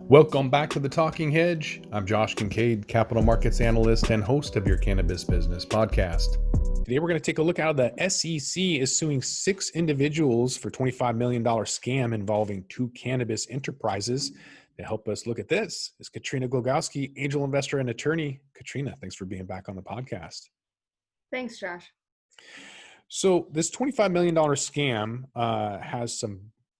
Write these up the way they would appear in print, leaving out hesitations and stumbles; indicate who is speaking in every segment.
Speaker 1: Welcome back to the Talking Hedge. I'm Josh Kincaid, Capital Markets Analyst and host of your Cannabis Business Podcast. Today we're going to take a look at how the SEC is suing 6 individuals for $25 million scam involving 2 cannabis enterprises. To help us look at this is Katrina Glogowski, angel investor and attorney. Katrina, thanks for being back on the podcast.
Speaker 2: Thanks, Josh.
Speaker 1: So this $25 million scam has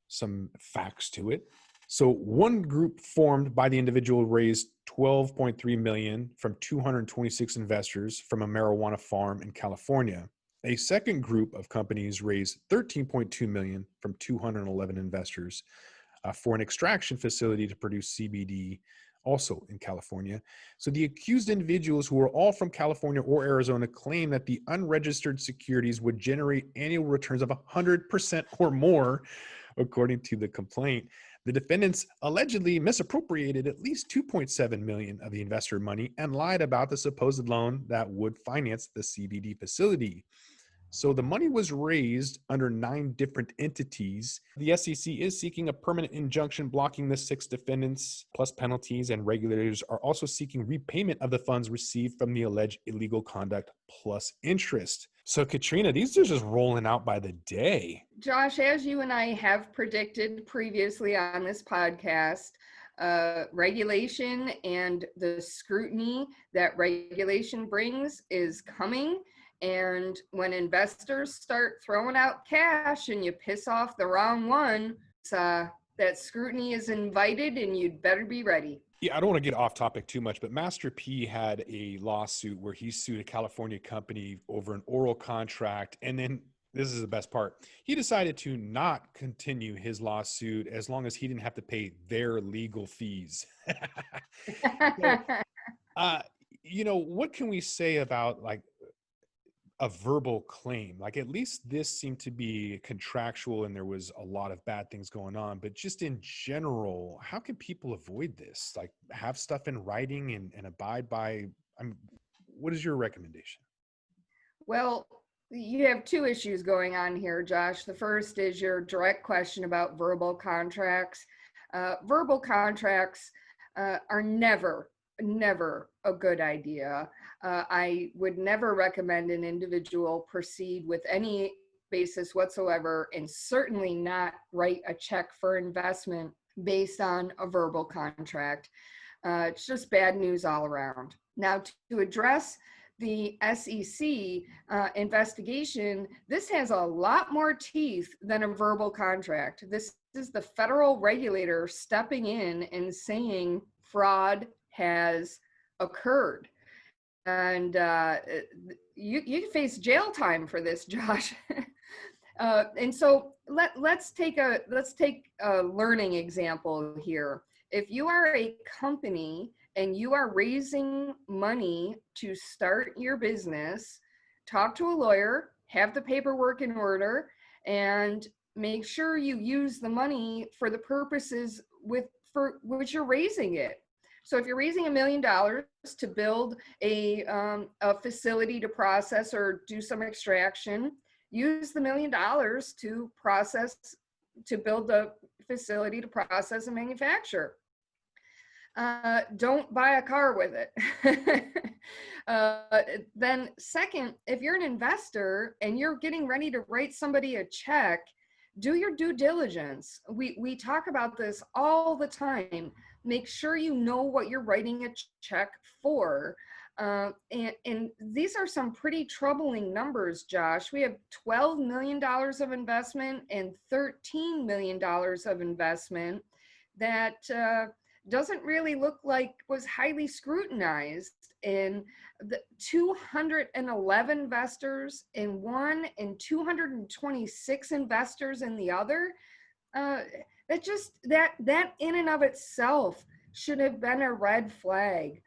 Speaker 1: some facts to it. So one group formed by the individual raised $12.3 million from 226 investors from a marijuana farm in California. A second group of companies raised $13.2 million from 211 investors for an extraction facility to produce CBD, also in California. So the accused individuals, who are all from California or Arizona, claim that the unregistered securities would generate annual returns of 100% or more, according to the complaint. The defendants allegedly misappropriated at least $2.7 million of the investor money and lied about the supposed loan that would finance the CBD facility. So the money was raised under 9 different entities. The SEC is seeking a permanent injunction blocking the 6 defendants, plus penalties, and regulators are also seeking repayment of the funds received from the alleged illegal conduct plus interest. So Katrina, these are just rolling out by the day.
Speaker 2: Josh, as you and I have predicted previously on this podcast, regulation and the scrutiny that regulation brings is coming. And when investors start throwing out cash and you piss off the wrong one, that scrutiny is invited and you'd better be ready.
Speaker 1: Yeah, I don't want to get off topic too much, but Master P had a lawsuit where he sued a California company over an oral contract. And then this is the best part. He decided to not continue his lawsuit as long as he didn't have to pay their legal fees. So, what can we say about like a verbal claim? Like, at least this seemed to be contractual and there was a lot of bad things going on, but just in general, how can people avoid this? Like, have stuff in writing and abide by, what is your recommendation?
Speaker 2: Well, you have 2 issues going on here, Josh. The first is your direct question about verbal contracts. Verbal contracts are never a good idea. I would never recommend an individual proceed with any basis whatsoever, and certainly not write a check for investment based on a verbal contract. It's just bad news all around. Now, to address the SEC investigation, this has a lot more teeth than a verbal contract. This is the federal regulator stepping in and saying fraud has occurred. And you can face jail time for this, Josh. And so let's take a learning example here. If you are a company and you are raising money to start your business, talk to a lawyer, have the paperwork in order, and make sure you use the money for the purposes for which you're raising it. So if you're raising $1 million to build a facility to process or do some extraction, use the $1 million to build a facility to process and manufacture. Don't buy a car with it. Then second, if you're an investor and you're getting ready to write somebody a check, do your due diligence. We talk about this all the time. Make sure you know what you're writing a check for. And these are some pretty troubling numbers, Josh. We have $12 million of investment and $13 million of investment that doesn't really look like was highly scrutinized. And the 211 investors in one and 226 investors in the other, that in and of itself should have been a red flag.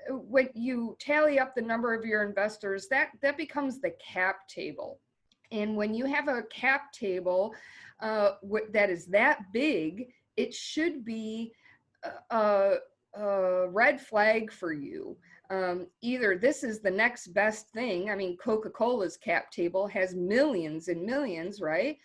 Speaker 2: When you tally up the number of your investors, that becomes the cap table. And when you have a cap table that is that big, it should be a red flag for you. Either this is the next best thing. I mean, Coca-Cola's cap table has millions and millions, right?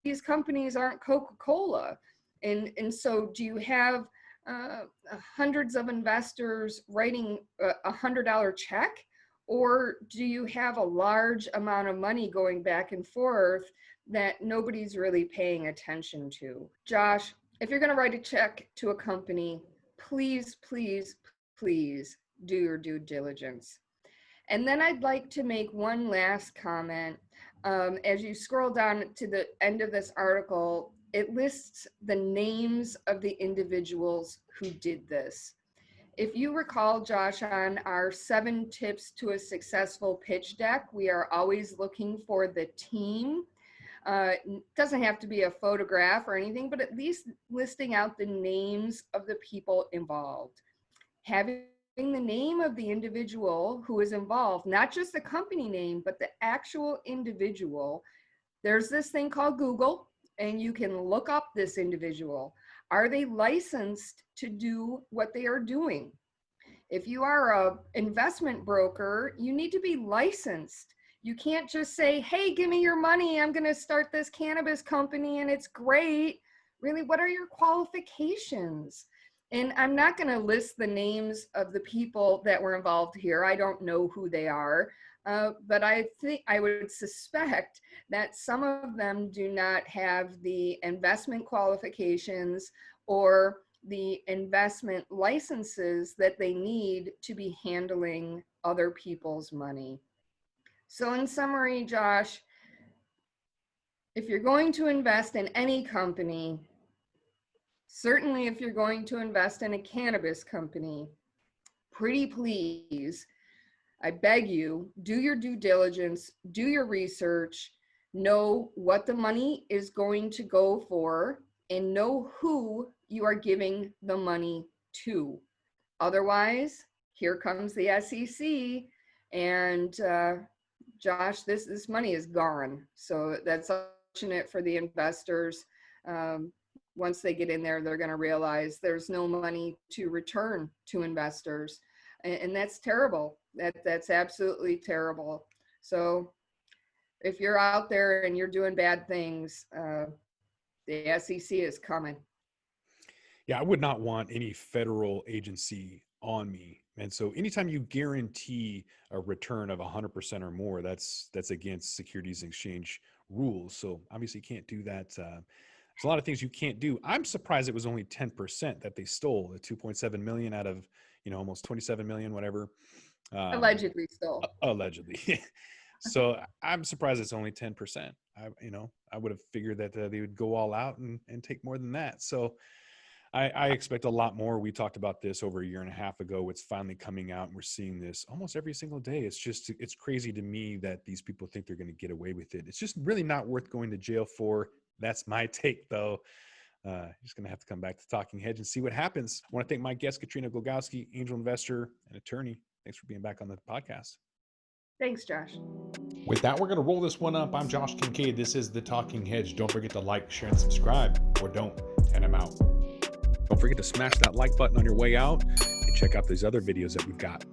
Speaker 2: These companies aren't Coca-Cola. And so do you have hundreds of investors writing a $100 check? Or do you have a large amount of money going back and forth that nobody's really paying attention to? Josh, if you're going to write a check to a company, please, please, please do your due diligence. And then I'd like to make one last comment. As you scroll down to the end of this article, it lists the names of the individuals who did this. If you recall, Josh, on our 7 tips to a successful pitch deck, we are always looking for the team. It doesn't have to be a photograph or anything, but at least listing out the names of the people involved. Having the name of the individual who is involved, not just the company name, but the actual individual. There's this thing called Google, and you can look up this individual. Are they licensed to do what they are doing? If you are an investment broker, you need to be licensed. You can't just say, hey, give me your money. I'm going to start this cannabis company and it's great. Really, what are your qualifications? And I'm not going to list the names of the people that were involved here. I don't know who they are. But I think I would suspect that some of them do not have the investment qualifications or the investment licenses that they need to be handling other people's money. So in summary, Josh, if you're going to invest in any company, certainly if you're going to invest in a cannabis company, pretty please, I beg you, do your due diligence, do your research, know what the money is going to go for, and know who you are giving the money to. Otherwise, here comes the SEC, and Josh, this money is gone. So that's unfortunate for the investors. Once they get in there, they're going to realize there's no money to return to investors. And that's terrible. That's absolutely terrible. So if you're out there and you're doing bad things, the SEC is coming.
Speaker 1: Yeah, I would not want any federal agency on me. And so anytime you guarantee a return of 100% or more, that's against Securities and Exchange rules. So obviously you can't do that. There's a lot of things you can't do. I'm surprised it was only 10% that they stole, the 2.7 million out of, almost 27 million, whatever.
Speaker 2: Allegedly stole.
Speaker 1: Allegedly. So I'm surprised it's only 10%. I would have figured that they would go all out and take more than that. So I expect a lot more. We talked about this over a year and a half ago. It's finally coming out, and we're seeing this almost every single day. It's crazy to me that these people think they're going to get away with it. It's just really not worth going to jail for. That's my take, though. Just going to have to come back to Talking Hedge and see what happens. I want to thank my guest, Katrina Glogowski, angel investor and attorney. Thanks for being back on the podcast.
Speaker 2: Thanks, Josh.
Speaker 1: With that, we're going to roll this one up. I'm Josh Kincaid. This is the Talking Hedge. Don't forget to like, share, and subscribe, or don't, and I'm out. Don't forget to smash that like button on your way out and check out these other videos that we've got.